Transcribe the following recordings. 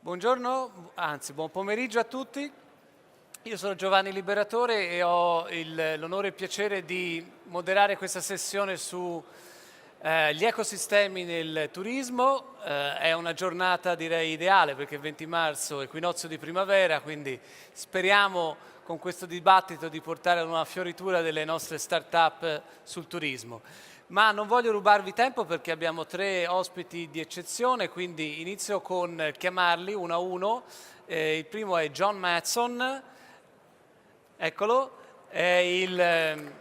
Buongiorno, anzi buon pomeriggio a tutti. Io sono Giovanni Liberatore e ho l'onore e il piacere di moderare questa sessione su gli ecosistemi nel turismo. È una giornata direi ideale perché il 20 marzo è equinozio di primavera, quindi speriamo con questo dibattito di portare ad una fioritura delle nostre start-up sul turismo. Ma non voglio rubarvi tempo perché abbiamo 3 ospiti di eccezione, quindi inizio con chiamarli uno a uno. Il primo è John Matson, eccolo, è il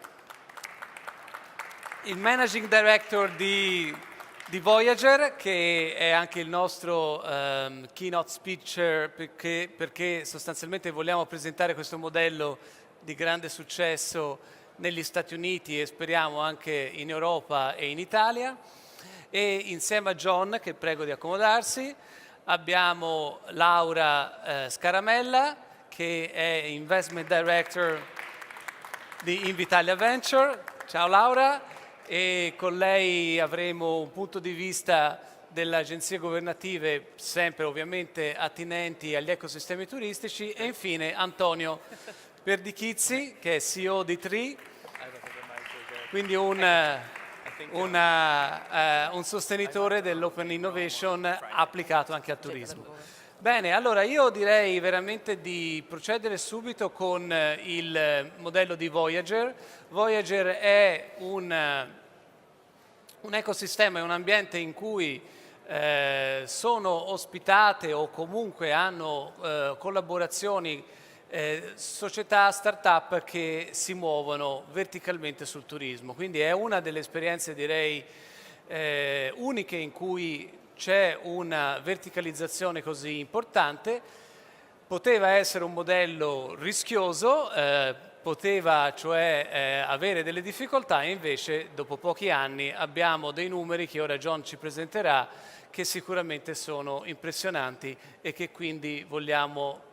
Managing Director di Voyager, che è anche il nostro keynote speaker perché sostanzialmente vogliamo presentare questo modello di grande successo negli Stati Uniti e speriamo anche in Europa e in Italia. E insieme a John, che prego di accomodarsi, abbiamo Laura Scaramella, che è Investment Director di Invitalia Venture. Ciao Laura, e con lei avremo un punto di vista delle agenzie governative, sempre ovviamente attinenti agli ecosistemi turistici, e infine Antonio Perdichizzi, che è CEO di Tree, quindi un sostenitore dell'open innovation applicato anche al turismo. Bene, allora io direi veramente di procedere subito con il modello di Voyager. Voyager è un ecosistema, è un ambiente in cui sono ospitate o comunque hanno collaborazioni società, start-up che si muovono verticalmente sul turismo. Quindi è una delle esperienze, direi, uniche in cui c'è una verticalizzazione così importante. Poteva essere un modello rischioso, poteva cioè avere delle difficoltà, e invece dopo pochi anni abbiamo dei numeri che ora John ci presenterà, che sicuramente sono impressionanti e che quindi vogliamo,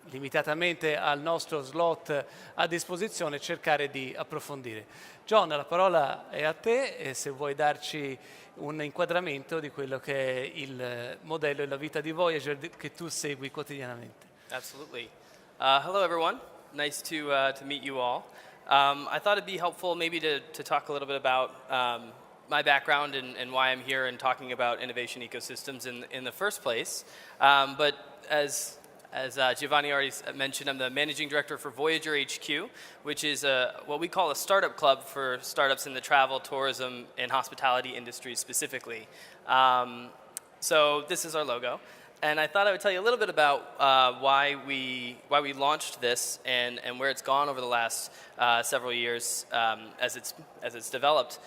limitatamente al nostro slot a disposizione, cercare di approfondire. John, la parola è a te e se vuoi darci un inquadramento di quello che è il modello e la vita di Voyager che tu segui quotidianamente. Absolutely. Hello, everyone. Nice to meet you all. I thought it'd be helpful maybe to talk a little bit about my background and why I'm here and talking about innovation ecosystems in the first place. But as Giovanni already mentioned, I'm the managing director for Voyager HQ, which is what we call a startup club for startups in the travel, tourism, and hospitality industries specifically. So this is our logo. And I thought I would tell you a little bit about why we launched this and where it's gone over the last several years as it's developed.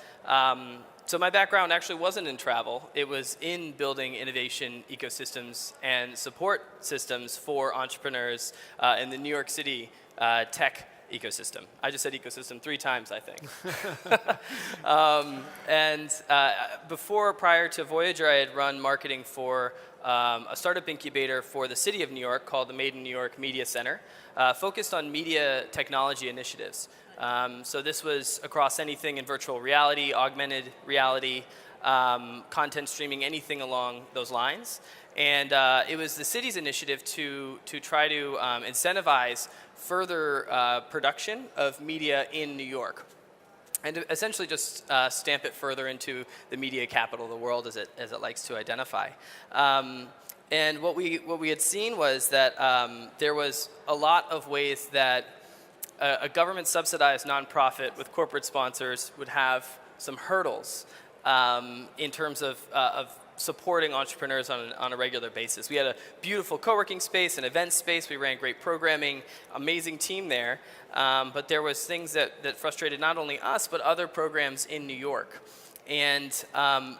So my background actually wasn't in travel. It was in building innovation ecosystems and support systems for entrepreneurs in the New York City tech ecosystem. I just said ecosystem 3 times, I think. Prior to Voyager, I had run marketing for a startup incubator for the city of New York called the Made in New York Media Center, focused on media technology initiatives. So this was across anything in virtual reality, augmented reality, content streaming, anything along those lines. And it was the city's initiative to try to incentivize further production of media in New York, and to essentially just stamp it further into the media capital of the world, as it likes to identify. And what we had seen was that there was a lot of ways that a government subsidized nonprofit with corporate sponsors would have some hurdles in terms of supporting entrepreneurs on a regular basis. We had a beautiful co-working space, an event space. We ran great programming, amazing team there. But there was things that frustrated not only us, but other programs in New York. And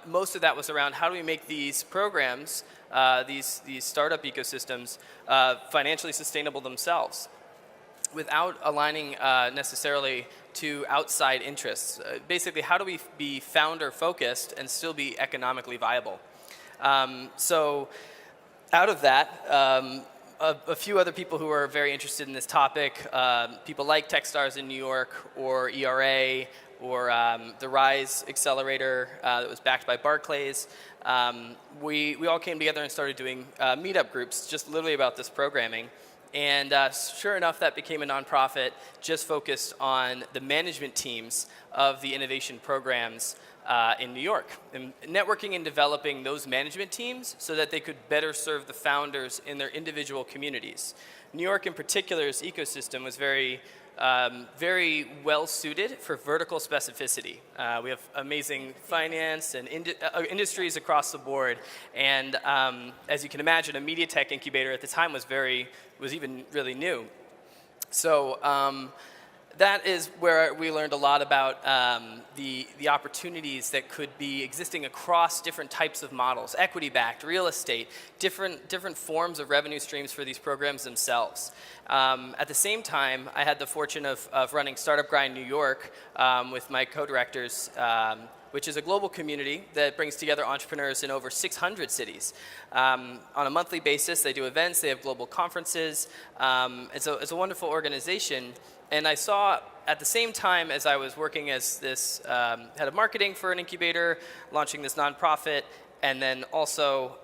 most of that was around how do we make these programs, these startup ecosystems, financially sustainable themselves, without aligning necessarily to outside interests. Basically, how do we be founder-focused and still be economically viable? So out of that, a few other people who are very interested in this topic, people like Techstars in New York or ERA, or the Rise Accelerator that was backed by Barclays. We all came together and started doing meetup groups just literally about this programming. And sure enough, that became a nonprofit just focused on the management teams of the innovation programs in New York, and networking and developing those management teams so that they could better serve the founders in their individual communities. New York in particular's ecosystem was very well suited for vertical specificity. We have amazing finance and industries across the board, and as you can imagine, a media tech incubator at the time was even really new. So that is where we learned a lot about the opportunities that could be existing across different types of models, equity-backed, real estate, different forms of revenue streams for these programs themselves. At the same time, I had the fortune of running Startup Grind New York with my co-directors, which is a global community that brings together entrepreneurs in over 600 cities. On a monthly basis, they do events, they have global conferences. It's a wonderful organization. And I saw at the same time as I was working as this head of marketing for an incubator, launching this nonprofit, and then also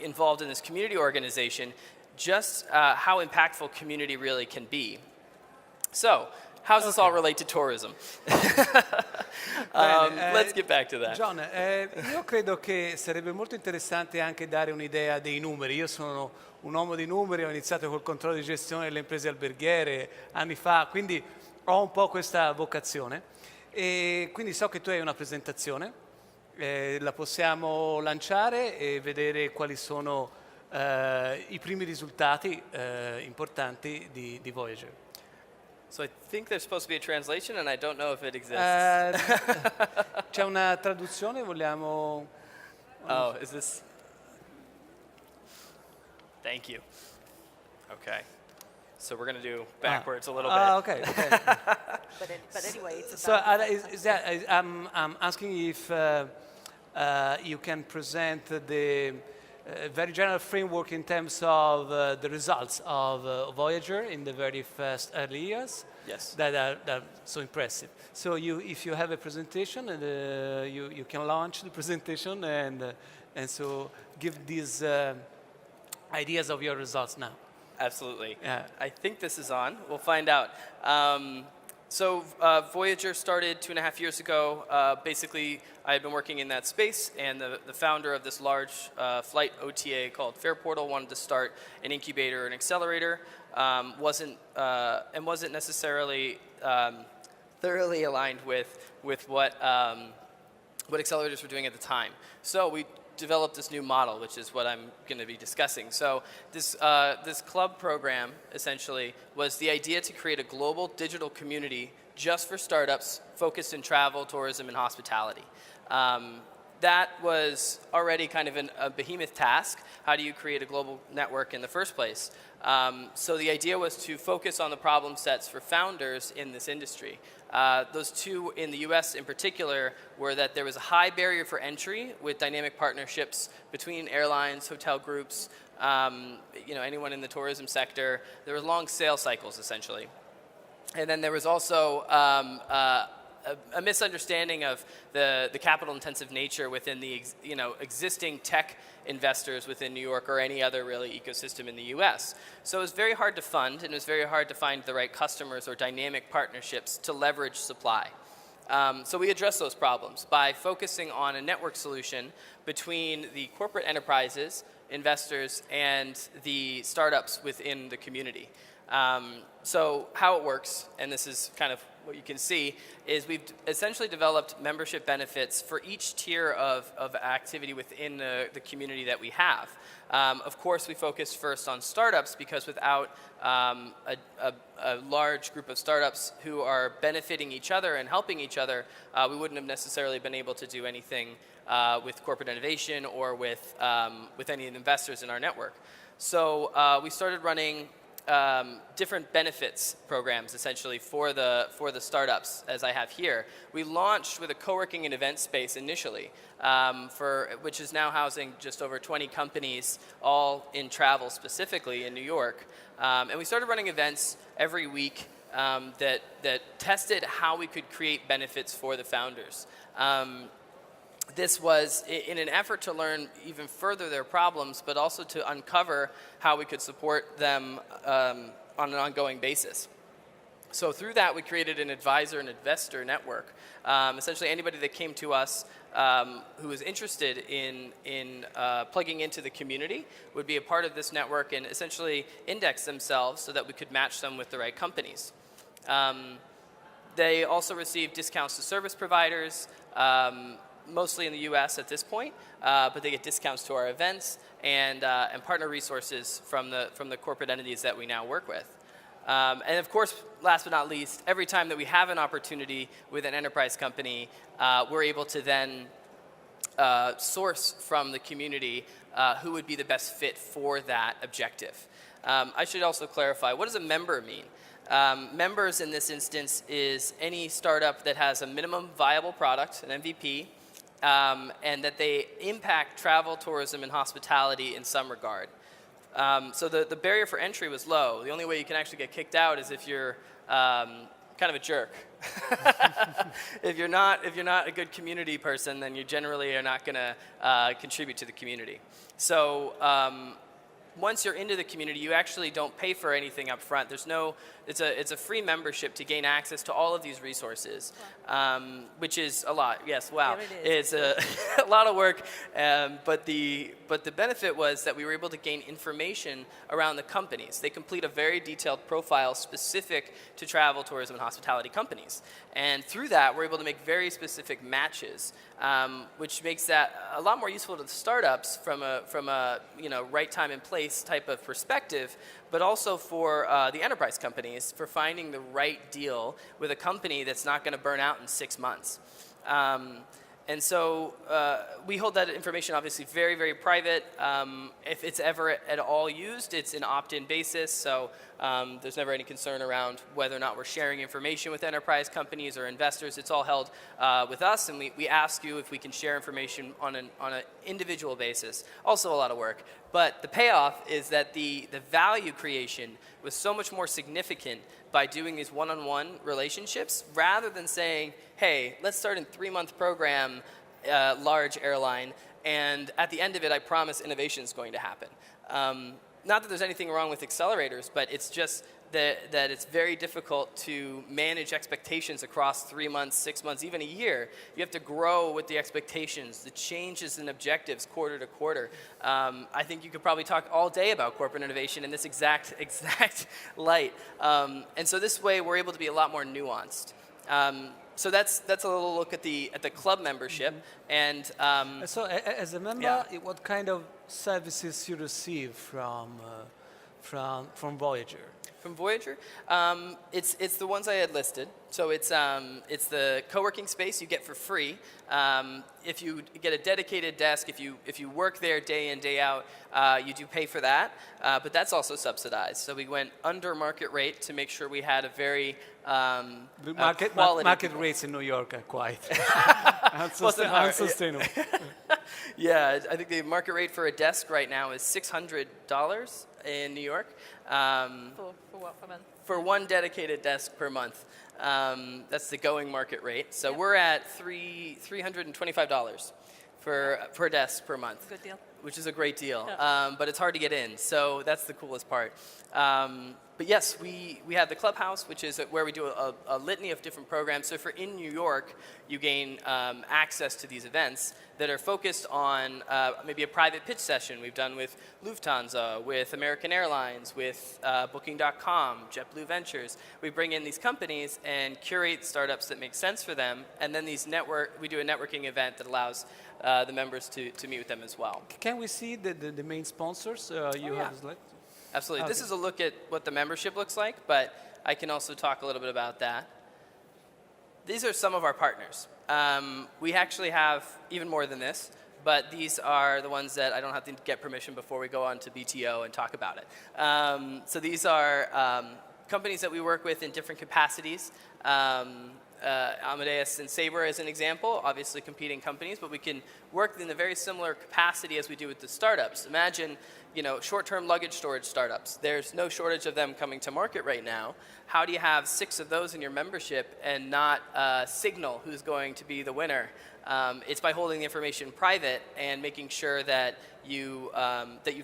involved in this community organization, just how impactful community really can be. So, how does this all relate to tourism? Let's get back to that. John, io credo che sarebbe molto interessante anche dare un'idea dei numeri. Io sono un uomo di numeri, ho iniziato col controllo di gestione delle imprese alberghiere anni fa, quindi ho un po' questa vocazione. E quindi so che tu hai una presentazione, la possiamo lanciare e vedere quali sono i primi risultati importanti di Voyager. So I think there's supposed to be a translation, and I don't know if it exists. C'è una traduzione, vogliamo... Oh, is this... Thank you. Okay. So we're going to do backwards a little bit. Okay. But anyway, it's So about I'm asking if you can present the very general framework in terms of the results of Voyager in the very first early years. Yes. That are so impressive. So if you have a presentation, you can launch the presentation and so give these ideas of your results now. Absolutely. Yeah. I think this is on. We'll find out. So Voyager started 2.5 years ago. Basically, I had been working in that space, and the founder of this large flight OTA called Fairportal wanted to start an incubator, an accelerator. Wasn't necessarily thoroughly aligned with what accelerators were doing at the time. So we developed this new model, which is what I'm going to be discussing. So this club program essentially was the idea to create a global digital community just for startups focused in travel, tourism, and hospitality. That was already kind of a behemoth task. How do you create a global network in the first place? So the idea was to focus on the problem sets for founders in this industry. Those two in the US in particular were that there was a high barrier for entry with dynamic partnerships between airlines, hotel groups, anyone in the tourism sector. There were long sales cycles essentially. And then there was also a misunderstanding of the capital-intensive nature within the existing tech investors within New York or any other really ecosystem in the U.S. So it was very hard to fund, and it was very hard to find the right customers or dynamic partnerships to leverage supply. So we addressed those problems by focusing on a network solution between the corporate enterprises, investors, and the startups within the community. So how it works, and this is kind of what you can see, is we've essentially developed membership benefits for each tier of activity within the community that we have. Of course, we focus first on startups because without a large group of startups who are benefiting each other and helping each other, we wouldn't have necessarily been able to do anything with corporate innovation or with any investors in our network. So we started running different benefits programs essentially for the startups, as I have here. We launched with a co-working and event space initially, which is now housing just over 20 companies, all in travel specifically in New York. And we started running events every week that tested how we could create benefits for the founders. This was in an effort to learn even further their problems, but also to uncover how we could support them on an ongoing basis. So through that, we created an advisor and investor network. Essentially, anybody that came to us who was interested in plugging into the community would be a part of this network and essentially index themselves so that we could match them with the right companies. They also received discounts to service providers, mostly in the U.S. at this point, but they get discounts to our events and partner resources from the corporate entities that we now work with. And of course, last but not least, every time that we have an opportunity with an enterprise company, we're able to then source from the community who would be the best fit for that objective. I should also clarify, what does a member mean? Members in this instance is any startup that has a minimum viable product, an MVP, and that they impact travel, tourism, and hospitality in some regard. So the barrier for entry was low. The only way you can actually get kicked out is if you're kind of a jerk. If you're not a good community person, then you generally are not going to contribute to the community. So once you're into the community, you actually don't pay for anything up front. It's a free membership to gain access to all of these resources, which is a lot. Yes, wow, Yeah, it's a lot of work. But the benefit was that we were able to gain information around the companies. They complete a very detailed profile specific to travel, tourism, and hospitality companies. And through that, we're able to make very specific matches, which makes that a lot more useful to the startups from a right time and place type of perspective, but also for the enterprise companies for finding the right deal with a company that's not going to burn out in 6 months. And so we hold that information obviously very, very private. If it's ever at all used, it's an opt-in basis, so there's never any concern around whether or not we're sharing information with enterprise companies or investors. It's all held with us, and we ask you if we can share information on an individual basis. Also a lot of work. But the payoff is that the value creation was so much more significant by doing these one-on-one relationships rather than saying, hey, let's start a 3-month program, large airline, and at the end of it, I promise innovation is going to happen. Not that there's anything wrong with accelerators, but it's just that it's very difficult to manage expectations across 3 months, 6 months, even a year. You have to grow with the expectations, the changes in objectives quarter to quarter. I think you could probably talk all day about corporate innovation in this exact light. And so this way, we're able to be a lot more nuanced. So that's a little look at the club membership. And So as a member, Yeah. what kind of services you receive from Voyager? From Voyager, it's the ones I had listed. So it's the co-working space you get for free. If you get a dedicated desk, if you work there day in, day out, you do pay for that. But that's also subsidized. So we went under market rate to make sure we had a very quality. Market rates in New York are quite unsustainable. Yeah, I think the market rate for a desk right now is $600 in New York. For what, per month? For one dedicated desk per month. That's the going market rate. So we're at $325 per desk per month. Good deal. Which is a great deal, Yeah. but it's hard to get in. So that's the coolest part. But yes, we have the clubhouse, which is where we do a litany of different programs. So if you're in New York, you gain access to these events that are focused on maybe a private pitch session we've done with Lufthansa, with American Airlines, with Booking.com, JetBlue Ventures. We bring in these companies and curate startups that make sense for them, and then we do a networking event that allows the members to meet with them as well. Can we see the main sponsors you have? Slide? Absolutely. Okay. This is a look at what the membership looks like, but I can also talk a little bit about that. These are some of our partners. We actually have even more than this, but these are the ones that I don't have to get permission before we go on to BTO and talk about it. So these are companies that we work with in different capacities. Amadeus and Sabre as an example, obviously competing companies, but we can work in a very similar capacity as we do with the startups. Imagine short-term luggage storage startups. There's no shortage of them coming to market right now. How do you have 6 of those in your membership and not signal who's going to be the winner? It's by holding the information private and making sure that you've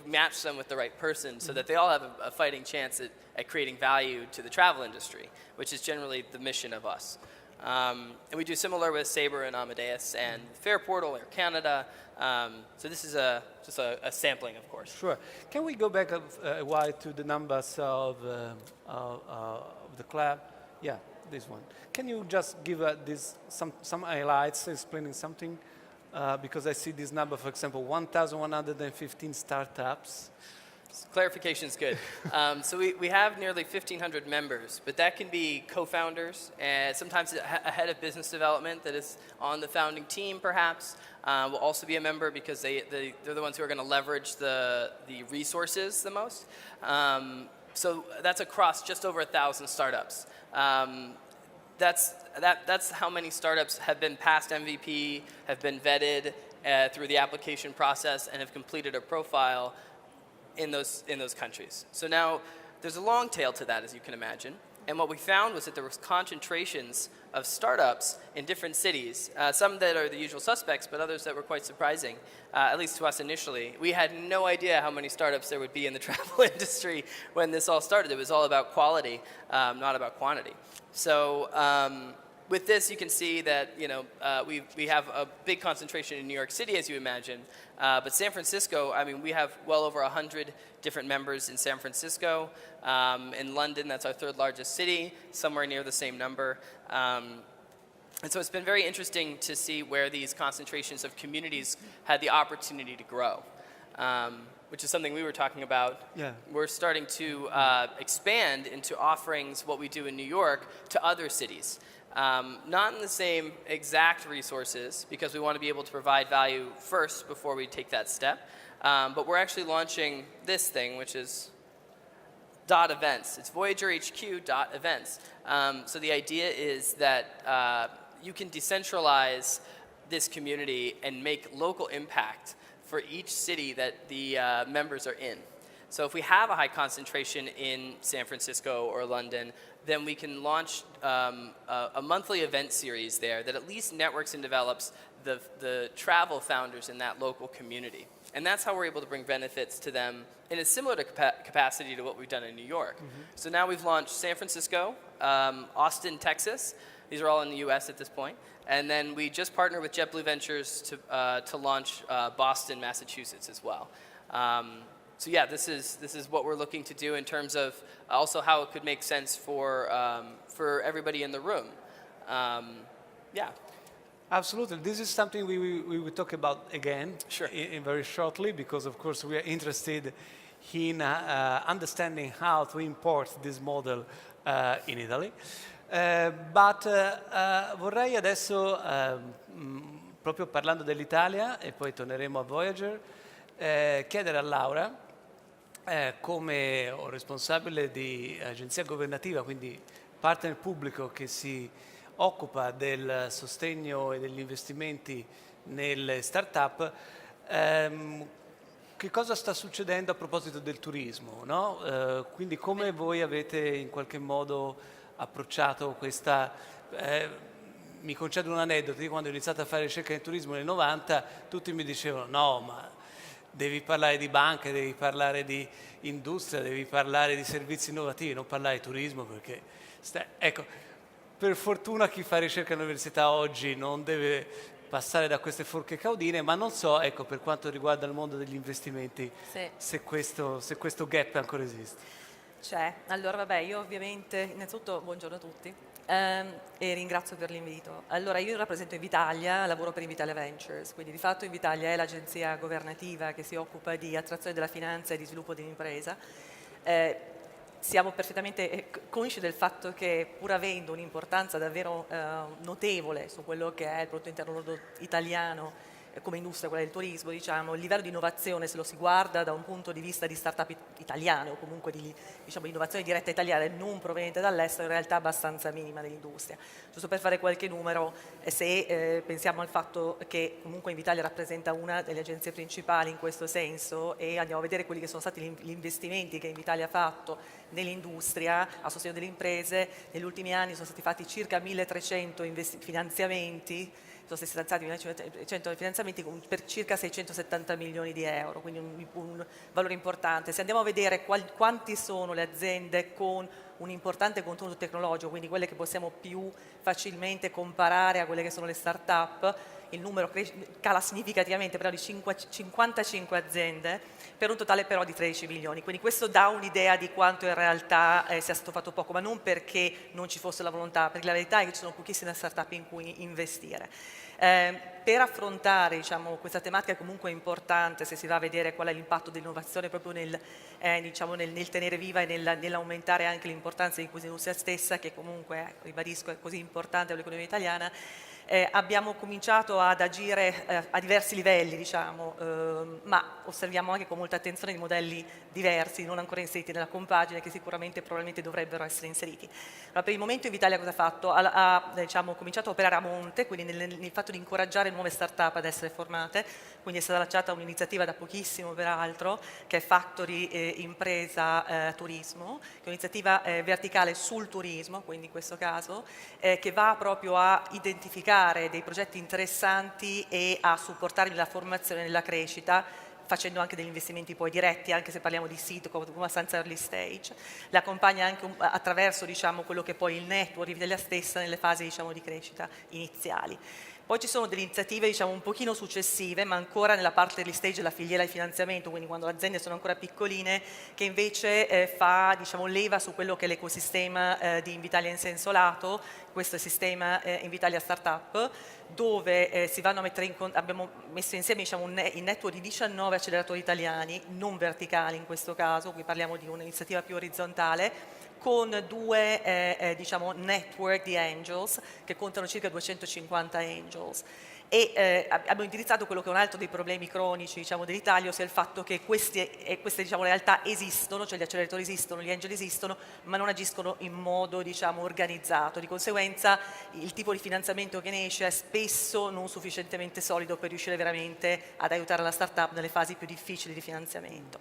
matched them with the right person so that they all have a fighting chance at creating value to the travel industry, which is generally the mission of us. And we do similar with Sabre and Amadeus and Fairportal, Air Canada. So this is just a sampling, of course. Sure. Can we go back a while to the numbers of the club? Yeah, this one. Can you just give some highlights, explaining something? Because I see this number, for example, 1,115 startups. Clarification is good. So we have nearly 1,500 members, but that can be co-founders and sometimes a head of business development that is on the founding team, perhaps. Will also be a member because they're the ones who are going to leverage the resources the most. So that's across just over 1,000 startups. That's how many startups have been past MVP, have been vetted through the application process, and have completed a profile in those countries. So now there's a long tail to that, as you can imagine. And what we found was that there was concentrations of startups in different cities, some that are the usual suspects, but others that were quite surprising, at least to us initially. We had no idea how many startups there would be in the travel industry when this all started. It was all about quality, not about quantity. So with this, you can see that we have a big concentration in New York City, as you imagine. But San Francisco, I mean, we have well over 100 different members in San Francisco. In London, that's our 3rd largest city, somewhere near the same number. And so it's been very interesting to see where these concentrations of communities had the opportunity to grow, which is something we were talking about. Yeah. We're starting to expand into offerings what we do in New York to other cities. Not in the same exact resources, because we want to be able to provide value first before we take that step. But we're actually launching this thing, which is .events. It's Voyager HQ .events. So the idea is that you can decentralize this community and make local impact for each city that the members are in. So if we have a high concentration in San Francisco or London, then we can launch a monthly event series there that at least networks and develops the travel founders in that local community. And that's how we're able to bring benefits to them in a similar capacity to what we've done in New York. Mm-hmm. So now we've launched San Francisco, Austin, Texas. These are all in the US at this point. And then we just partnered with JetBlue Ventures to launch Boston, Massachusetts as well. So yeah, this is what we're looking to do in terms of also how it could make sense for everybody in the room. Yeah. Absolutely. This is something we will talk about again. Sure. in very shortly, because of course we are interested in understanding how to import this model in Italy. But vorrei adesso, proprio parlando dell'Italia, e poi torneremo a Voyager, chiedere a Laura, come responsabile di agenzia governativa, quindi partner pubblico che si occupa del sostegno e degli investimenti nelle start-up, che cosa sta succedendo a proposito del turismo, no? Quindi come voi avete in qualche modo approcciato questa... mi concedo un aneddoto: io quando ho iniziato a fare ricerca in turismo nel 90, tutti mi dicevano no, ma devi parlare di banche, devi parlare di industria, devi parlare di servizi innovativi, non parlare di turismo perché... Ecco, per fortuna chi fa ricerca all'università oggi non deve passare da queste forche caudine, ma non so, ecco, per quanto riguarda il mondo degli investimenti, Sì. se questo gap ancora esiste. C'è. Allora, vabbè, io ovviamente, innanzitutto, buongiorno a tutti e ringrazio per l'invito. Allora, io rappresento Invitalia, lavoro per Invitalia Ventures, quindi di fatto Invitalia è l'agenzia governativa che si occupa di attrazione della finanza e di sviluppo dell'impresa. Siamo perfettamente consci del fatto che, pur avendo un'importanza davvero notevole su quello che è il prodotto interno lordo italiano, come industria, quella del turismo, diciamo, il livello di innovazione, se lo si guarda da un punto di vista di start-up italiane o comunque di innovazione diretta italiana e non proveniente dall'estero, in realtà è abbastanza minima dell'industria. Giusto per fare qualche numero, se pensiamo al fatto che comunque Invitalia rappresenta una delle agenzie principali in questo senso e andiamo a vedere quelli che sono stati gli investimenti che Invitalia ha fatto nell'industria a sostegno delle imprese, negli ultimi anni sono stati fatti circa 1300 finanziamenti, sono stati stanziati 100 finanziamenti per circa 670 milioni di euro, quindi un valore importante. Se andiamo a vedere quanti sono le aziende con un importante contenuto tecnologico, quindi quelle che possiamo più facilmente comparare a quelle che sono le start-up, il numero cala significativamente, però di 55 aziende, per un totale però di 13 milioni. Quindi questo dà un'idea di quanto in realtà sia stato fatto poco, ma non perché non ci fosse la volontà, perché la verità è che ci sono pochissime start-up in cui investire. Per affrontare questa tematica comunque importante, se si va a vedere qual è l'impatto dell'innovazione proprio nel tenere viva e nell'aumentare anche l'importanza di questa industria stessa, che comunque, ribadisco, è così importante per l'economia italiana, abbiamo cominciato ad agire a diversi livelli, ma osserviamo anche con molta attenzione i modelli diversi, non ancora inseriti nella compagine, che sicuramente probabilmente dovrebbero essere inseriti. Allora, per il momento Invitalia cosa ha fatto? Ha cominciato a operare a monte, quindi nel fatto di incoraggiare nuove start-up ad essere formate, quindi è stata lanciata un'iniziativa da pochissimo peraltro, che è Factory Impresa Turismo, che è un'iniziativa verticale sul turismo, quindi in questo caso, che va proprio a identificare dei progetti interessanti e a supportare la formazione e la crescita, facendo anche degli investimenti poi diretti, anche se parliamo di sito come abbastanza early stage. La accompagna anche attraverso quello che poi il network di Italia stessa nelle fasi di crescita iniziali. Poi ci sono delle iniziative un pochino successive, ma ancora nella parte degli stage della filiera di finanziamento, quindi quando le aziende sono ancora piccoline, che invece fa leva su quello che è l'ecosistema di Invitalia in senso lato, questo è il sistema Invitalia Startup, dove si vanno a mettere abbiamo messo insieme il network di 19 acceleratori italiani, non verticali in questo caso, qui parliamo di un'iniziativa più orizzontale, con due network di angels che contano circa 250 angels. E abbiamo indirizzato quello che è un altro dei problemi cronici dell'Italia, ossia il fatto che queste realtà esistono, cioè gli acceleratori esistono, gli angel esistono, ma non agiscono in modo organizzato. Di conseguenza il tipo di finanziamento che ne esce è spesso non sufficientemente solido per riuscire veramente ad aiutare la startup nelle fasi più difficili di finanziamento.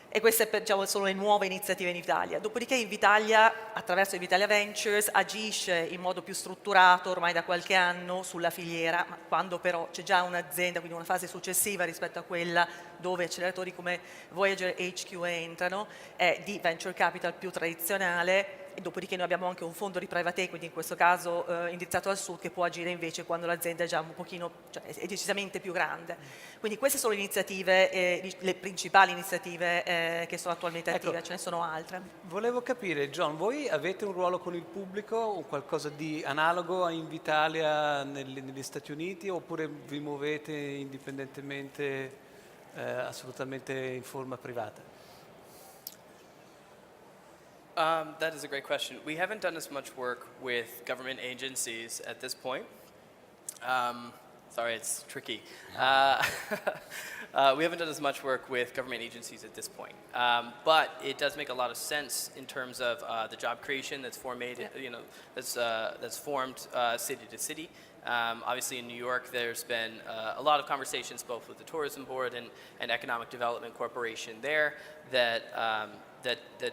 E queste sono le nuove iniziative in Italia. Dopodiché Invitalia, attraverso Invitalia Ventures, agisce in modo più strutturato ormai da qualche anno sulla filiera, ma quando però c'è già un'azienda, quindi una fase successiva rispetto a quella dove acceleratori come Voyager HQ entrano, è di venture capital più tradizionale. E dopodiché noi abbiamo anche un fondo di private equity, in questo caso indirizzato al sud, che può agire invece quando l'azienda è già un pochino, è decisamente più grande. Quindi queste sono le iniziative, le principali iniziative che sono attualmente attive, ce ne sono altre. Volevo capire, John, voi avete un ruolo con il pubblico o qualcosa di analogo a Invitalia negli Stati Uniti, oppure vi muovete indipendentemente, assolutamente in forma privata? That is a great question. We haven't done as much work with government agencies at this point. Sorry, it's tricky. We haven't done as much work with government agencies at this point, but it does make a lot of sense in terms of the job creation that's formed, that's formed city to city. Obviously, in New York, there's been a lot of conversations both with the Tourism Board and Economic Development Corporation there that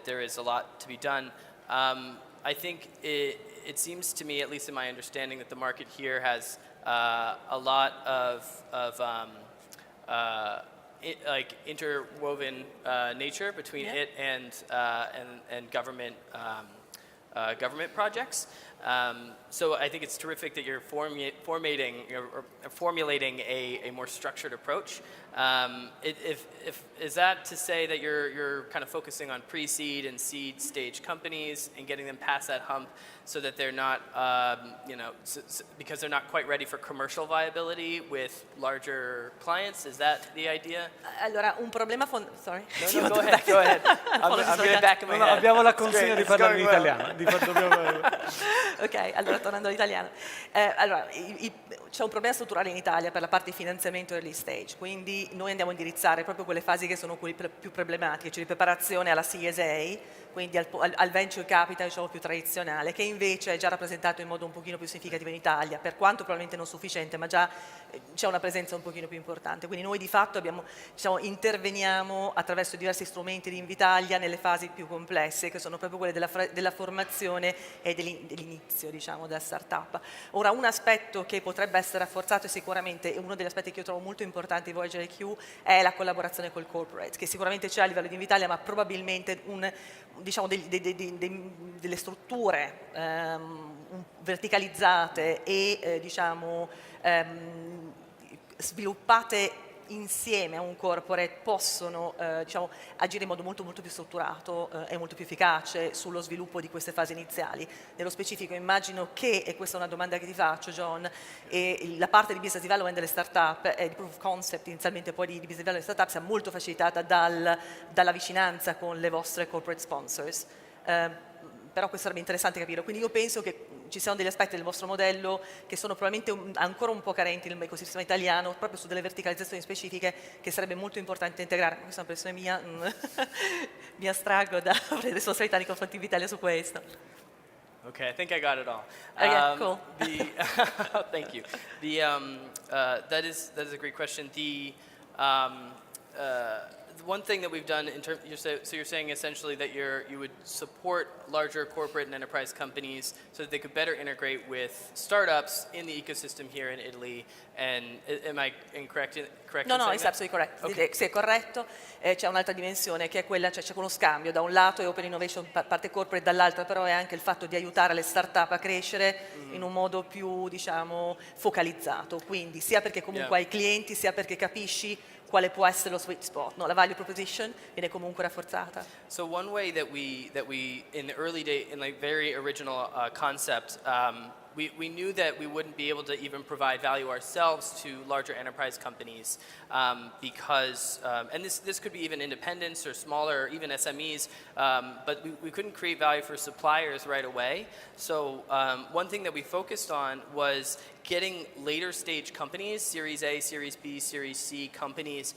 there is a lot to be done. I think it seems to me, at least in my understanding, that the market here has a lot of interwoven nature between it and government government projects. So I think it's terrific that you're formulating a more structured approach. Is that to say that you're kind of focusing on pre-seed and seed stage companies and getting them past that hump so that they're not, because they're not quite ready for commercial viability with larger clients? Is that the idea? Allora, un problema sorry. No, go ahead, go ahead. I'm getting back in my head. Abbiamo la consegna di parlare in italiano. Ok, allora tornando all'italiano. Allora, c'è un problema strutturale in Italia per la parte di finanziamento early stage, quindi noi andiamo a indirizzare proprio quelle fasi che sono quelle più problematiche, cioè di preparazione alla CSA, quindi al venture capital, diciamo, più tradizionale, che invece è già rappresentato in modo un pochino più significativo in Italia, per quanto probabilmente non sufficiente, ma già c'è una presenza un pochino più importante. Quindi noi di fatto interveniamo attraverso diversi strumenti di Invitalia nelle fasi più complesse, che sono proprio quelle della formazione e dell'inizio, diciamo, della startup. Ora, un aspetto che potrebbe essere rafforzato, e sicuramente uno degli aspetti che io trovo molto importanti di Voyager IQ, è la collaborazione col corporate, che sicuramente c'è a livello di Invitalia, ma probabilmente delle strutture verticalizzate e sviluppate insieme a un corporate possono agire in modo molto più strutturato e molto più efficace sullo sviluppo di queste fasi iniziali. Nello specifico immagino che, e questa è una domanda che ti faccio John, la parte di business development delle start-up e di proof of concept inizialmente poi di business development delle start-up sia molto facilitata dalla vicinanza con le vostre corporate sponsors. Però questo sarebbe interessante capire, quindi io penso che ci siano degli aspetti del vostro modello che sono probabilmente ancora un po' carenti nell'ecosistema italiano, proprio su delle verticalizzazioni specifiche che sarebbe molto importante integrare. Questa è una impressione mia, mi astraggo da responsabilità nei confronti di Italia su questo. Okay, I think I got it all. Okay, cool. Thank you. That is a great question. One thing that we've done in terms, so you're saying essentially that you would support larger corporate and enterprise companies so that they could better integrate with startups in the ecosystem here in Italy. And am I incorrect? No, it's absolutely correct. Okay. Sì, è corretto. C'è un'altra dimensione che è quella, c'è uno scambio, da un lato è open innovation parte corporate, dall'altra però è anche il fatto di aiutare le start-up a crescere in un modo più, focalizzato, quindi sia perché comunque hai clienti, sia perché capisci quale può essere lo sweet spot, no? La value proposition viene comunque rafforzata. So one way that we in the early day, in like very original concept, we knew that we wouldn't be able to even provide value ourselves to larger enterprise companies because, and this could be even independents or smaller, or even SMEs, but we couldn't create value for suppliers right away. So one thing that we focused on was getting later stage companies, Series A, Series B, Series C companies,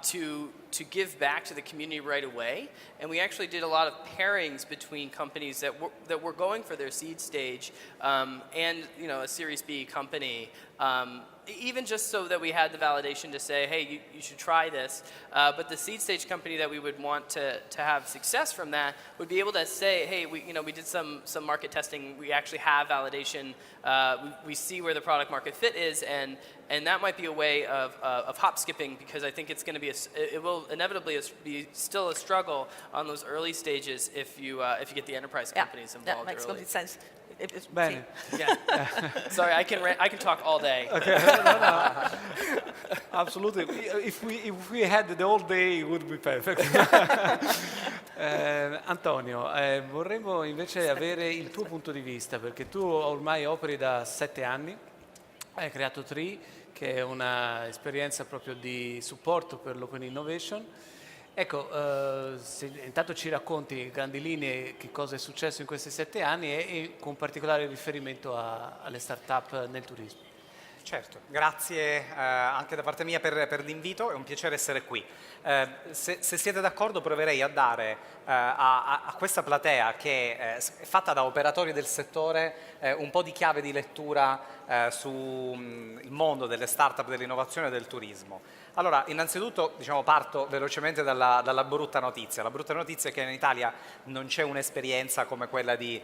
to give back to the community right away. And we actually did a lot of pairings between companies that were going for their seed stage and a Series B company, even just so that we had the validation to say, hey, you should try this. But the seed stage company that we would want to have success from that would be able to say, hey, we did some market testing. We actually have validation. We see where the product market fit is, and that might be a way of hop skipping, because I think it's going to be it will inevitably be still a struggle on those early stages if you get the enterprise companies involved early. That makes complete sense. Bene. Yeah. Sorry, I can talk all day. Okay. No. Absolutely. If we had the whole day, it would be perfect. Antonio, vorremmo invece avere il tuo punto di vista, perché tu ormai operi da 7 anni, hai creato Tree, che è una esperienza proprio di supporto per l'open innovation. Ecco, se intanto ci racconti in grandi linee che cosa è successo in questi 7 anni e con particolare riferimento alle start-up nel turismo. Certo, grazie anche da parte mia per l'invito, è un piacere essere qui. Se siete d'accordo proverei a dare a questa platea, che è fatta da operatori del settore, un po' di chiave di lettura sul mondo delle start-up, dell'innovazione e del turismo. Allora, innanzitutto parto velocemente dalla brutta notizia. La brutta notizia è che in Italia non c'è un'esperienza come quella di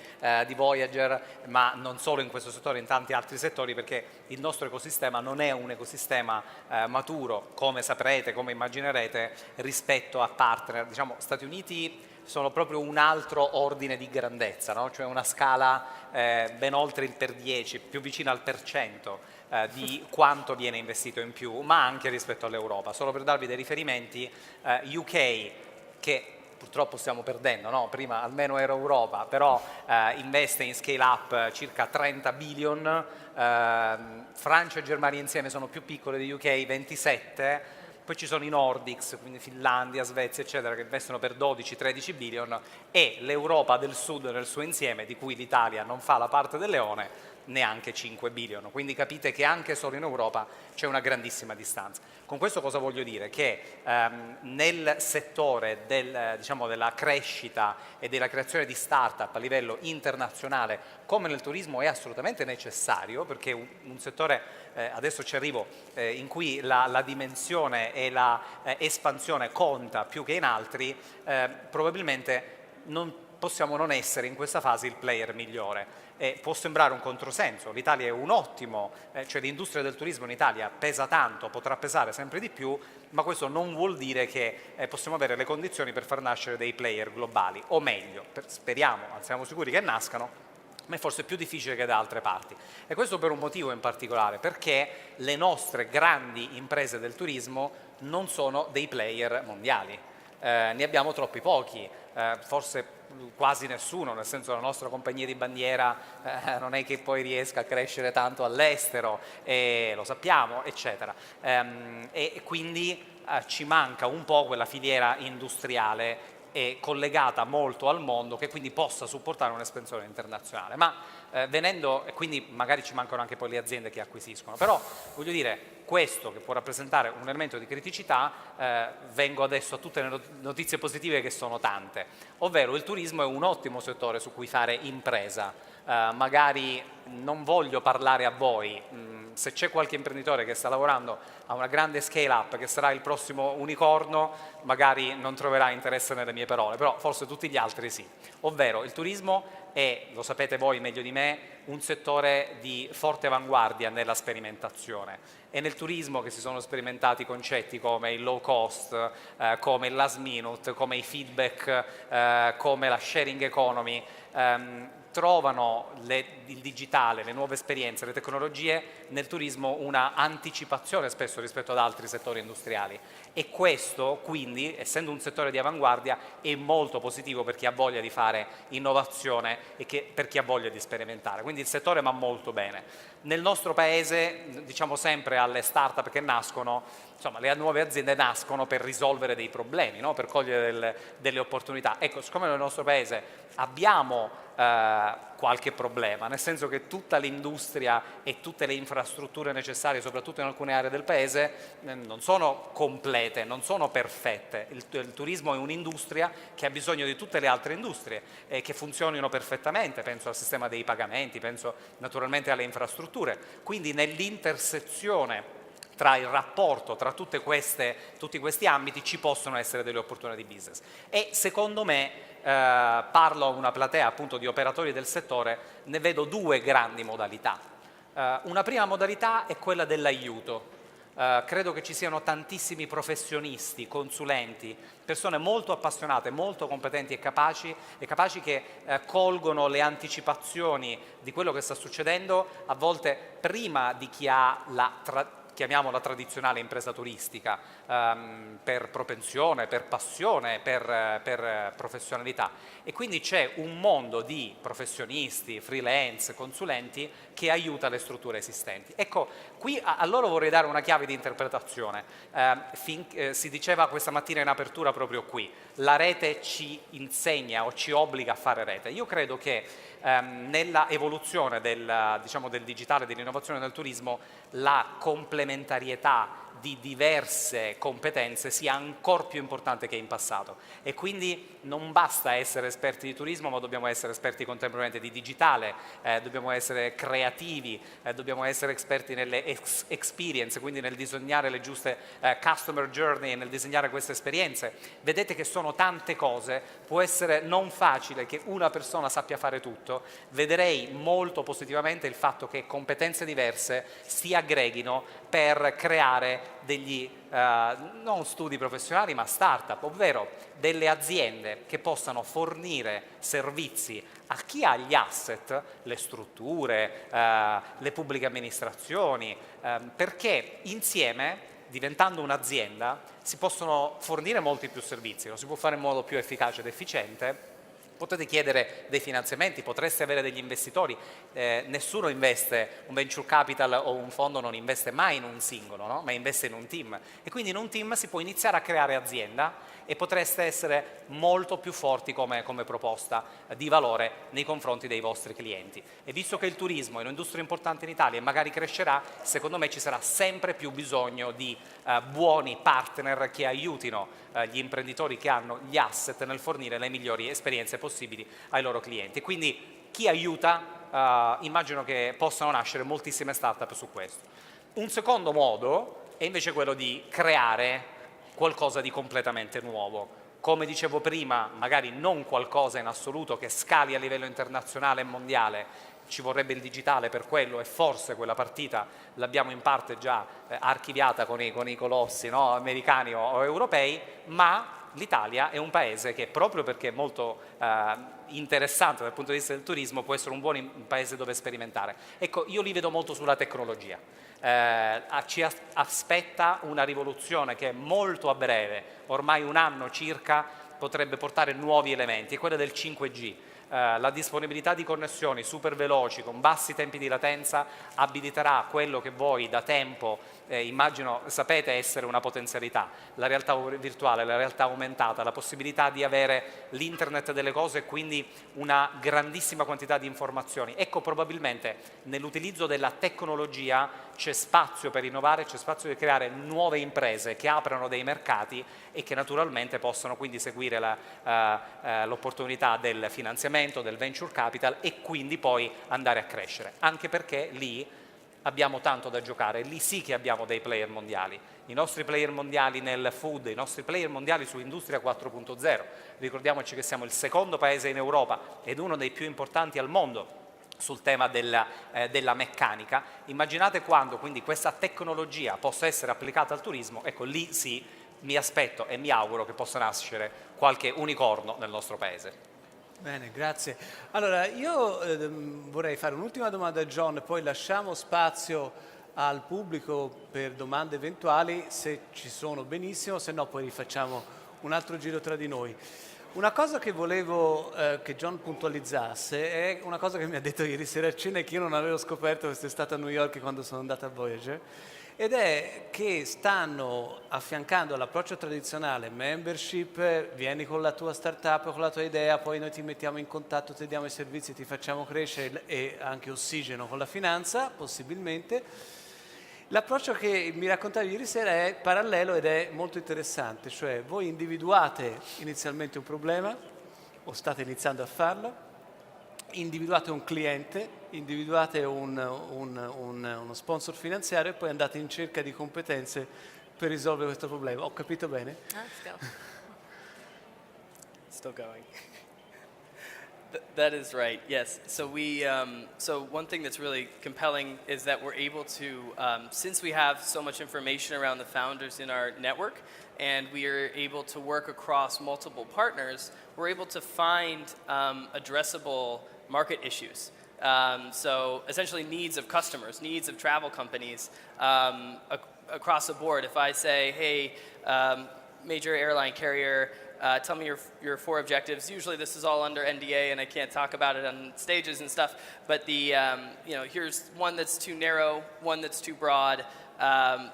Voyager, ma non solo in questo settore, in tanti altri settori, perché il nostro ecosistema non è un ecosistema maturo, come saprete, come immaginerete, rispetto a partner. Stati Uniti sono proprio un altro ordine di grandezza, no? Cioè una scala ben oltre il per 10, più vicina al per 100 di quanto viene investito in più, ma anche rispetto all'Europa. Solo per darvi dei riferimenti, UK, che purtroppo stiamo perdendo, no? Prima almeno era Europa, però investe in scale up circa 30 billion, Francia e Germania insieme sono più piccole di UK, 27, poi ci sono i Nordics, quindi Finlandia, Svezia eccetera, che investono per 12-13 billion, e l'Europa del Sud nel suo insieme, di cui l'Italia non fa la parte del leone, neanche 5 billion, quindi capite che anche solo in Europa c'è una grandissima distanza. Con questo cosa voglio dire? Che nel settore della crescita e della creazione di start-up a livello internazionale, come nel turismo, è assolutamente necessario, perché un settore, adesso ci arrivo, in cui la dimensione e la espansione conta più che in altri, probabilmente possiamo non essere in questa fase il player migliore. Può sembrare un controsenso, l'Italia è un ottimo, cioè l'industria del turismo in Italia pesa tanto, potrà pesare sempre di più, ma questo non vuol dire che possiamo avere le condizioni per far nascere dei player globali, o meglio, speriamo, siamo sicuri che nascano, ma è forse più difficile che da altre parti. E questo per un motivo in particolare, perché le nostre grandi imprese del turismo non sono dei player mondiali, ne abbiamo troppi pochi, forse quasi nessuno, nel senso la nostra compagnia di bandiera non è che poi riesca a crescere tanto all'estero, lo sappiamo, eccetera. E quindi ci manca un po' quella filiera industriale e collegata molto al mondo, che quindi possa supportare un'espansione internazionale. Ma e quindi magari ci mancano anche poi le aziende che acquisiscono, però voglio dire, questo che può rappresentare un elemento di criticità, vengo adesso a tutte le notizie positive, che sono tante, ovvero il turismo è un ottimo settore su cui fare impresa. Magari non voglio parlare a voi, se c'è qualche imprenditore che sta lavorando a una grande scale up, che sarà il prossimo unicorno, magari non troverà interesse nelle mie parole, però forse tutti gli altri sì. Ovvero il turismo è, lo sapete voi meglio di me, un settore di forte avanguardia nella sperimentazione. È nel turismo che si sono sperimentati concetti come il low cost, come il last minute, come i feedback, come la sharing economy. Trovano il digitale, le nuove esperienze, le tecnologie nel turismo una anticipazione spesso rispetto ad altri settori industriali, e questo quindi, essendo un settore di avanguardia, è molto positivo per chi ha voglia di fare innovazione e per chi ha voglia di sperimentare, quindi il settore va molto bene. Nel nostro paese diciamo sempre alle start-up che nascono, insomma le nuove aziende nascono per risolvere dei problemi, no? Per cogliere delle opportunità. Ecco, siccome nel nostro paese abbiamo qualche problema, nel senso che tutta l'industria e tutte le infrastrutture necessarie, soprattutto in alcune aree del paese, non sono complete, non sono perfette. Il turismo è un'industria che ha bisogno di tutte le altre industrie che funzionino perfettamente, penso al sistema dei pagamenti, penso naturalmente alle infrastrutture, quindi nell'intersezione tra il rapporto tra tutti questi ambiti ci possono essere delle opportunità di business. E secondo me, parlo a una platea appunto di operatori del settore, ne vedo due grandi modalità. Una prima modalità è quella dell'aiuto. Credo che ci siano tantissimi professionisti, consulenti, persone molto appassionate, molto competenti e capaci che colgono le anticipazioni di quello che sta succedendo, a volte prima di chi ha chiamiamola tradizionale impresa turistica, per propensione, per passione, per professionalità, e quindi c'è un mondo di professionisti, freelance, consulenti che aiuta le strutture esistenti. Ecco, qui a loro vorrei dare una chiave di interpretazione. Si diceva questa mattina in apertura proprio qui, la rete ci insegna o ci obbliga a fare rete. Io credo che nella evoluzione del digitale, dell'innovazione del turismo, la complementarietà di diverse competenze sia ancora più importante che in passato, e quindi non basta essere esperti di turismo, ma dobbiamo essere esperti contemporaneamente di digitale, dobbiamo essere creativi, dobbiamo essere esperti nelle experience, quindi nel disegnare le giuste customer journey, nel disegnare queste esperienze. Vedete che sono tante cose, può essere non facile che una persona sappia fare tutto. Vedrei molto positivamente il fatto che competenze diverse si aggreghino per creare degli non studi professionali ma start-up, ovvero delle aziende che possano fornire servizi a chi ha gli asset, le strutture, le pubbliche amministrazioni, perché insieme, diventando un'azienda, si possono fornire molti più servizi, lo si può fare in modo più efficace ed efficiente. Potete chiedere dei finanziamenti, potreste avere degli investitori, nessuno investe, un venture capital o un fondo non investe mai in un singolo, no? Ma investe in un team, e quindi in un team si può iniziare a creare azienda e potreste essere molto più forti come proposta di valore nei confronti dei vostri clienti. E visto che il turismo è un'industria importante in Italia e magari crescerà, secondo me ci sarà sempre più bisogno di buoni partner che aiutino gli imprenditori che hanno gli asset nel fornire le migliori esperienze possibili ai loro clienti. Quindi chi aiuta, immagino che possano nascere moltissime startup su questo. Un secondo modo è invece quello di creare qualcosa di completamente nuovo. Come dicevo prima, magari non qualcosa in assoluto che scali a livello internazionale e mondiale, ci vorrebbe il digitale per quello, e forse quella partita l'abbiamo in parte già archiviata con i colossi, no? Americani o europei, ma l'Italia è un paese che, proprio perché è molto interessante dal punto di vista del turismo, può essere un buon paese dove sperimentare. Ecco, io li vedo molto sulla tecnologia. Ci aspetta una rivoluzione che molto a breve, ormai un anno circa, potrebbe portare nuovi elementi, è quella del 5G. La disponibilità di connessioni super veloci con bassi tempi di latenza abiliterà quello che voi da tempo immagino sapete essere una potenzialità, la realtà virtuale, la realtà aumentata, la possibilità di avere l'internet delle cose e quindi una grandissima quantità di informazioni. Ecco, probabilmente nell'utilizzo della tecnologia c'è spazio per innovare, c'è spazio per creare nuove imprese che aprano dei mercati e che naturalmente possono quindi seguire l'opportunità del finanziamento, del venture capital, e quindi poi andare a crescere, anche perché lì abbiamo tanto da giocare, lì sì che abbiamo dei player mondiali, i nostri player mondiali nel food, i nostri player mondiali su Industria 4.0, ricordiamoci che siamo il secondo paese in Europa ed uno dei più importanti al mondo sul tema della meccanica. Immaginate quando quindi questa tecnologia possa essere applicata al turismo, ecco lì sì, mi aspetto e mi auguro che possa nascere qualche unicorno nel nostro paese. Bene, grazie. Allora, io vorrei fare un'ultima domanda a John e poi lasciamo spazio al pubblico per domande eventuali, se ci sono benissimo, se no poi rifacciamo un altro giro tra di noi. Una cosa che volevo che John puntualizzasse è una cosa che mi ha detto ieri sera a cena e che io non avevo scoperto quest'estate a New York quando sono andato a Voyager, ed è che stanno affiancando all'approccio tradizionale membership, vieni con la tua startup, con la tua idea, poi noi ti mettiamo in contatto, ti diamo i servizi, ti facciamo crescere, e anche ossigeno con la finanza, possibilmente. L'approccio che mi raccontavi ieri sera è parallelo ed è molto interessante, cioè voi individuate inizialmente un problema, o state iniziando a farlo, individuate un cliente, individuate uno sponsor finanziario e poi andate in cerca di competenze per risolvere questo problema. Ho capito bene? Still going. That is right. Yes. So so one thing that's really compelling is that we're able to, since we have so much information around the founders in our network, and we are able to work across multiple partners, we're able to find addressable market issues. So essentially needs of customers, needs of travel companies across the board. If I say, hey, major airline carrier, tell me your 4 objectives. Usually this is all under NDA and I can't talk about it on stages and stuff, but here's one that's too narrow, one that's too broad.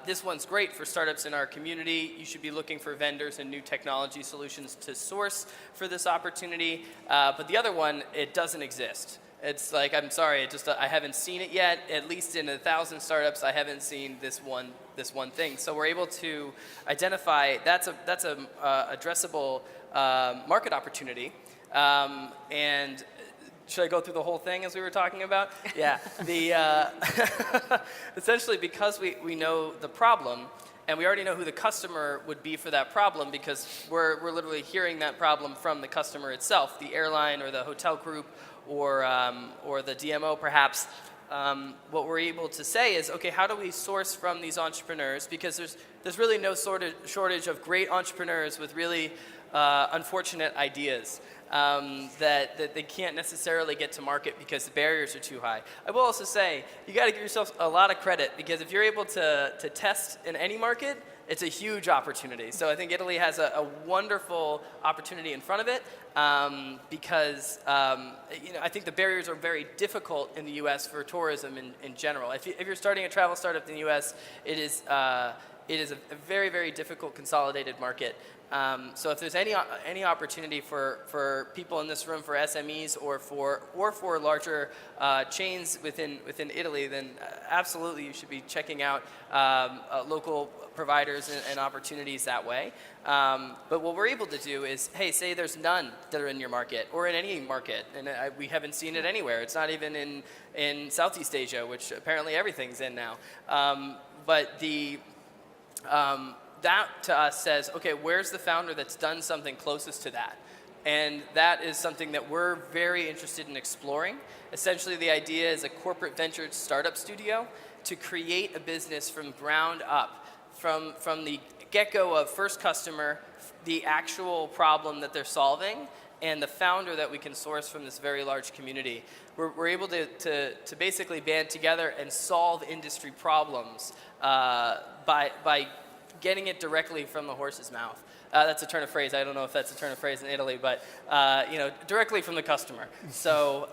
This one's great for startups in our community. You should be looking for vendors and new technology solutions to source for this opportunity. But the other one, it doesn't exist. It's like, I'm sorry, I haven't seen it yet. At least in 1,000 startups, I haven't seen this one thing. So we're able to identify that's a addressable market opportunity. And should I go through the whole thing as we were talking about? Yeah. Essentially, because we know the problem, and we already know who the customer would be for that problem, because we're literally hearing that problem from the customer itself, the airline or the hotel group or the DMO perhaps. what we're able to say is, okay, how do we source from these entrepreneurs? Because there's really no shortage of great entrepreneurs with really unfortunate ideas that they can't necessarily get to market because the barriers are too high. I will also say, you got to give yourself a lot of credit, because if you're able to test in any market, it's a huge opportunity. So I think Italy has a wonderful opportunity in front of it, because I think the barriers are very difficult in the U.S. for tourism in general. If you're starting a travel startup in the U.S., it is a very, very difficult consolidated market. So if there's any opportunity for people in this room, for SMEs or for larger chains within Italy, then absolutely you should be checking out local providers and opportunities that way. But what we're able to do is, hey, say there's none that are in your market or in any market, and we haven't seen it anywhere. It's not even in Southeast Asia, which apparently everything's in now. But that to us says, okay, where's the founder that's done something closest to that? And that is something that we're very interested in exploring. Essentially, the idea is a corporate venture startup studio to create a business from ground up, from the get-go of first customer, the actual problem that they're solving, and the founder that we can source from this very large community. We're able to basically band together and solve industry problems by getting it directly from the horse's mouth. That's a turn of phrase. I don't know if that's a turn of phrase in Italy, but directly from the customer. So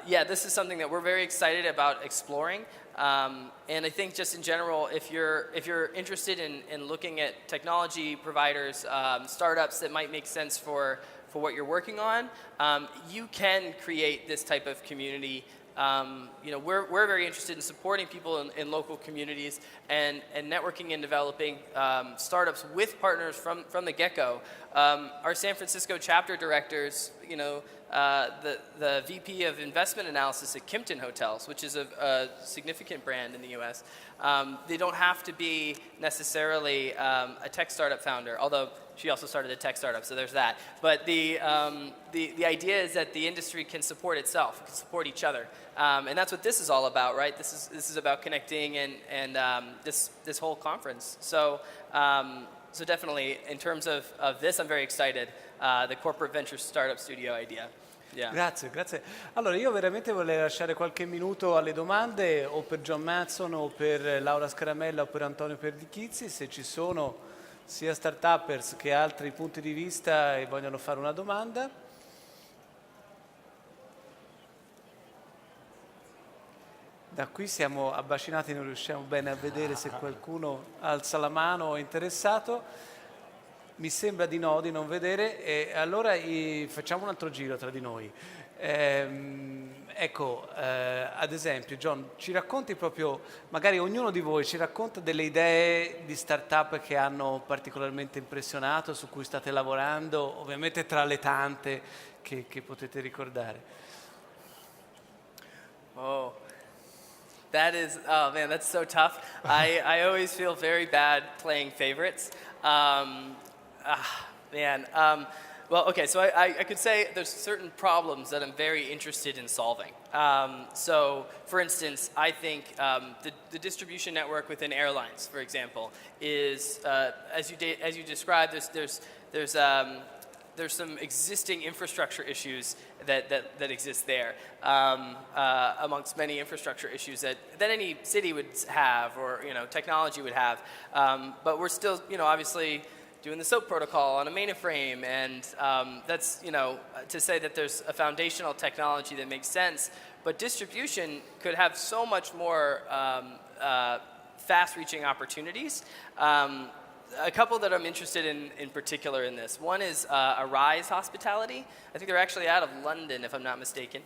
yeah, this is something that we're very excited about exploring. And I think just in general, if you're interested in looking at technology providers, startups that might make sense for what you're working on, you can create this type of community. We're very interested in supporting people in local communities and networking and developing startups with partners from the get-go. Our San Francisco chapter directors, the VP of investment analysis at Kimpton Hotels, which is a significant brand in the U.S., they don't have to be necessarily a tech startup founder, although she also started a tech startup, so there's that. But the idea is that the industry can support itself, can support each other. And that's what this is all about, right? This is about connecting and this whole conference. So definitely, in terms of this, I'm very excited. The corporate venture startup studio idea. Yeah. Grazie. Allora io veramente vorrei lasciare qualche minuto alle domande, o per John Matson o per Laura Scaramella o per Antonio Perdichizzi, se ci sono sia startuppers che altri punti di vista e vogliono fare una domanda. Da qui siamo abbacinati, non riusciamo bene a vedere se qualcuno alza la mano o è interessato. Mi sembra di no, di non vedere, e allora facciamo un altro giro tra di noi. Ad esempio, John, ci racconti proprio, magari ognuno di voi ci racconta delle idee di startup che hanno particolarmente impressionato, su cui state lavorando, ovviamente tra le tante che potete ricordare. Oh, that's so tough. I always feel very bad playing favorites. Well, okay, so I could say there's certain problems that I'm very interested in solving. So, for instance, I think the distribution network within airlines, for example, is as you described. There's some existing infrastructure issues that exist there, amongst many infrastructure issues that any city would have, or technology would have. But we're still obviously doing the SOAP protocol on a mainframe, and that's to say that there's a foundational technology that makes sense, but distribution could have so much more fast-reaching opportunities. A couple that I'm interested in particular in this. One is Arise Hospitality. I think they're actually out of London, if I'm not mistaken.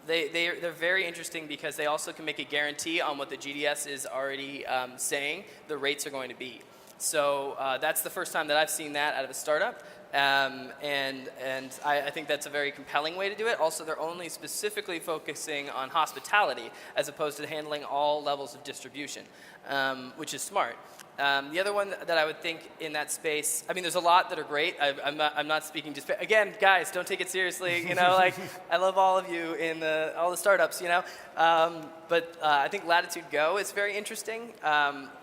They're very interesting because they also can make a guarantee on what the GDS is already saying the rates are going to be. So that's the first time that I've seen that out of a startup. And I think that's a very compelling way to do it. Also, they're only specifically focusing on hospitality as opposed to handling all levels of distribution, which is smart. The other one that I would think in that space, I mean, there's a lot that are great. I'm not speaking just, again, guys, don't take it seriously. You know, like I love all of you in all the startups. You know, but I think Latitude Go is very interesting.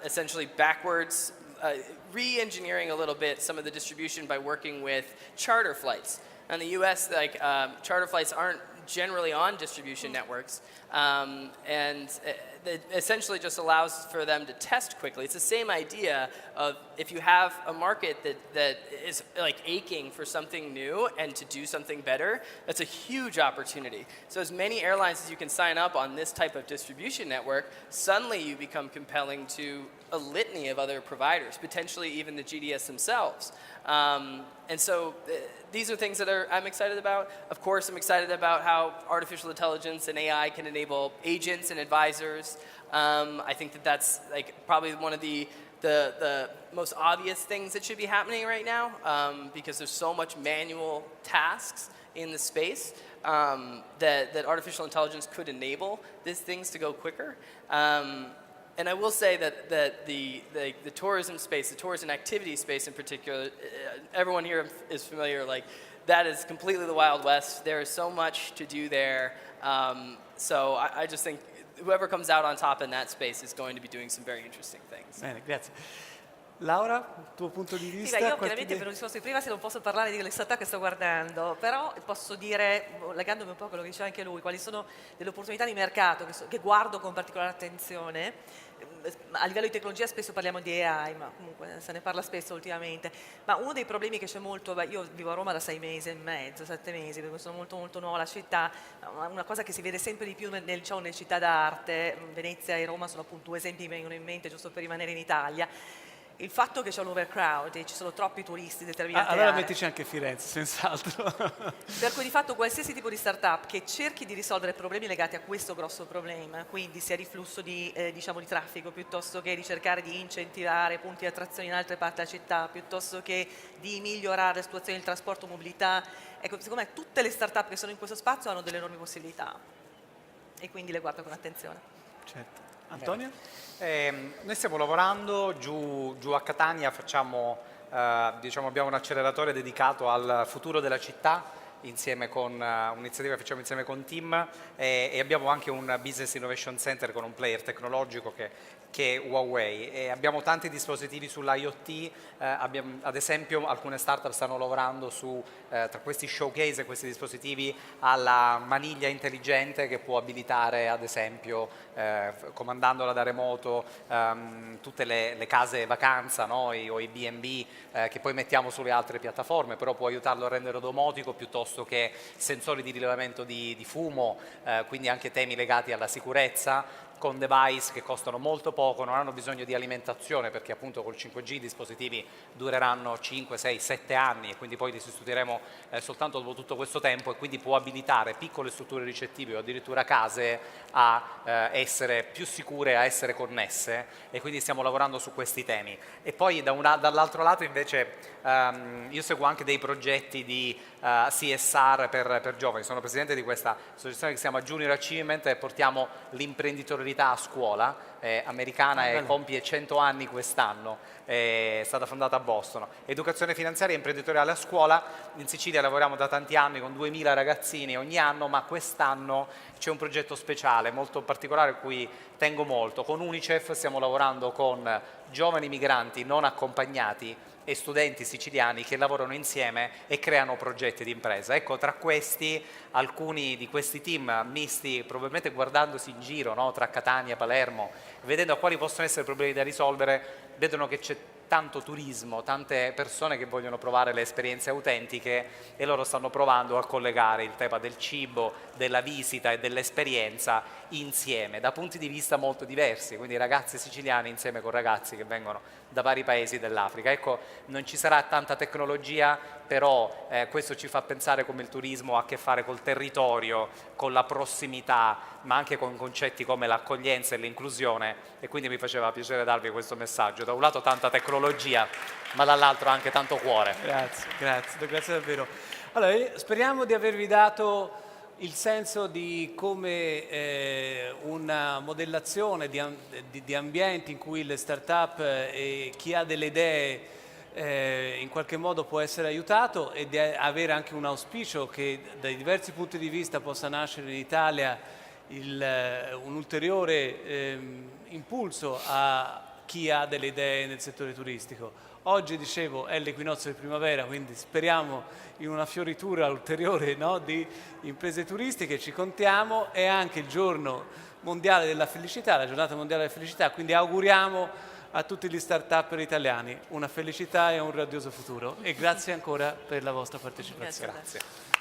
Essentially backwards, re-engineering a little bit some of the distribution by working with charter flights. In the U.S., like charter flights aren't generally on distribution networks, and it essentially just allows for them to test quickly. It's the same idea of if you have a market that is like aching for something new and to do something better, that's a huge opportunity. So as many airlines as you can sign up on this type of distribution network, suddenly you become compelling to a litany of other providers, potentially even the GDS themselves. And so these are things that I'm excited about. Of course, I'm excited about how artificial intelligence and AI can enable agents and advisors. I think that's like probably one of the most obvious things that should be happening right now, because there's so much manual tasks in the space that artificial intelligence could enable these things to go quicker. And I will say that the tourism space, the tourism activity space in particular, everyone here is familiar, like that is completely the Wild West. There is so much to do there. So I just think whoever comes out on top in that space is going to be doing some very interesting things. Bene, grazie. Laura, tuo punto di Sì, vista? beh, io qualche chiaramente idea? per un discorso di privacy non posso parlare delle realtà che sto guardando, però posso dire, legandomi un po' a quello che diceva anche lui, quali sono delle opportunità di mercato che guardo con particolare attenzione. A livello di tecnologia spesso parliamo di AI, ma comunque se ne parla spesso ultimamente. Ma uno dei problemi che c'è molto, io vivo a Roma da 6 mesi e mezzo, 7 mesi, perché sono molto molto nuova alla città, una cosa che si vede sempre di più nelle città d'arte, Venezia e Roma sono appunto due esempi che mi vengono in mente giusto per rimanere in Italia. Il fatto che c'è un overcrowding, ci sono troppi turisti in determinate Allora aree. mettici anche Firenze, senz'altro. Per cui di fatto qualsiasi tipo di startup che cerchi di risolvere problemi legati a questo grosso problema, quindi sia di flusso di traffico, piuttosto che di cercare di incentivare punti di attrazione in altre parti della città, piuttosto che di migliorare la situazione del trasporto e mobilità, ecco, secondo me tutte le startup che sono in questo spazio hanno delle enormi possibilità e quindi le guardo con attenzione. Certo. Antonio? Noi stiamo lavorando giù a Catania, abbiamo un acceleratore dedicato al futuro della città, insieme con un'iniziativa che facciamo insieme con Team, e abbiamo anche un Business Innovation Center con un player tecnologico che è Huawei, e abbiamo tanti dispositivi sull'IoT. Ad esempio alcune startup stanno lavorando tra questi showcase e questi dispositivi alla maniglia intelligente che può abilitare ad esempio comandandola da remoto tutte le case vacanza, no? o i B&B che poi mettiamo sulle altre piattaforme, però può aiutarlo a rendere domotico, piuttosto che sensori di rilevamento di fumo, quindi anche temi legati alla sicurezza, con device che costano molto poco, non hanno bisogno di alimentazione, perché appunto col 5G i dispositivi dureranno 5, 6, 7 anni e quindi poi li sostituiremo soltanto dopo tutto questo tempo, e quindi può abilitare piccole strutture ricettive o addirittura case a essere più sicure, a essere connesse, e quindi stiamo lavorando su questi temi. E poi dall'altro lato invece io seguo anche dei progetti di CSR per giovani, sono presidente di questa associazione che si chiama Junior Achievement e portiamo l'imprenditoria a scuola, americana, e compie 100 anni quest'anno, è stata fondata a Boston. Educazione finanziaria e imprenditoriale a scuola, in Sicilia lavoriamo da tanti anni con 2000 ragazzini ogni anno, ma quest'anno c'è un progetto speciale, molto particolare, a cui tengo molto. Con UNICEF stiamo lavorando con giovani migranti non accompagnati e studenti siciliani che lavorano insieme e creano progetti di impresa. Ecco, tra questi, alcuni di questi team misti, probabilmente guardandosi in giro, no, tra Catania e Palermo, vedendo quali possono essere i problemi da risolvere, vedono che c'è tanto turismo, tante persone che vogliono provare le esperienze autentiche, e loro stanno provando a collegare il tema del cibo, della visita e dell'esperienza insieme, da punti di vista molto diversi, quindi ragazzi siciliani insieme con ragazzi che vengono da vari paesi dell'Africa. Ecco, non ci sarà tanta tecnologia, però questo ci fa pensare come il turismo ha a che fare col territorio, con la prossimità, ma anche con concetti come l'accoglienza e l'inclusione, e quindi mi faceva piacere darvi questo messaggio. Da un lato tanta tecnologia, ma dall'altro anche tanto cuore. Grazie davvero. Allora, speriamo di avervi dato il senso di come una modellazione di ambienti in cui le start-up e chi ha delle idee in qualche modo può essere aiutato, e di avere anche un auspicio che dai diversi punti di vista possa nascere in Italia un ulteriore impulso a chi ha delle idee nel settore turistico. Oggi, dicevo, è l'equinozio di primavera, quindi speriamo in una fioritura ulteriore, no, di imprese turistiche, ci contiamo. È anche il giorno mondiale della felicità, la giornata mondiale della felicità, quindi auguriamo a tutti gli start-upper italiani una felicità e un radioso futuro, e grazie ancora per la vostra partecipazione. Grazie. Grazie.